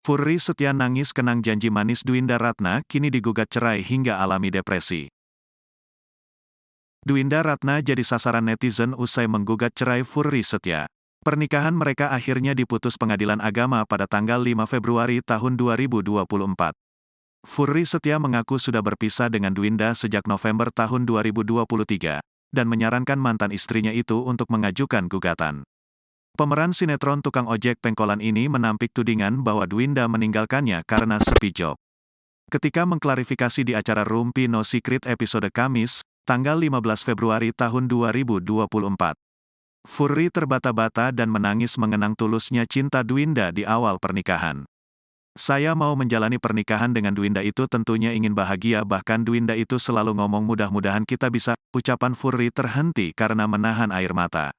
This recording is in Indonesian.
Furry Setia nangis kenang janji manis Dwinda Ratna kini digugat cerai hingga alami depresi. Dwinda Ratna jadi sasaran netizen usai menggugat cerai Furry Setia. Pernikahan mereka akhirnya diputus Pengadilan Agama pada tanggal 5 Februari tahun 2024. Furry Setia mengaku sudah berpisah dengan Dwinda sejak November tahun 2023, dan menyarankan mantan istrinya itu untuk mengajukan gugatan. Pemeran sinetron tukang ojek pengkolan ini menampik tudingan bahwa Dwinda meninggalkannya karena sepi job. Ketika mengklarifikasi di acara Rumpi No Secret episode Kamis, tanggal 15 Februari tahun 2024. Furry terbata-bata dan menangis mengenang tulusnya cinta Dwinda di awal pernikahan. Saya mau menjalani pernikahan dengan Dwinda itu tentunya ingin bahagia, bahkan Dwinda itu selalu ngomong mudah-mudahan kita bisa, ucapan Furry terhenti karena menahan air mata.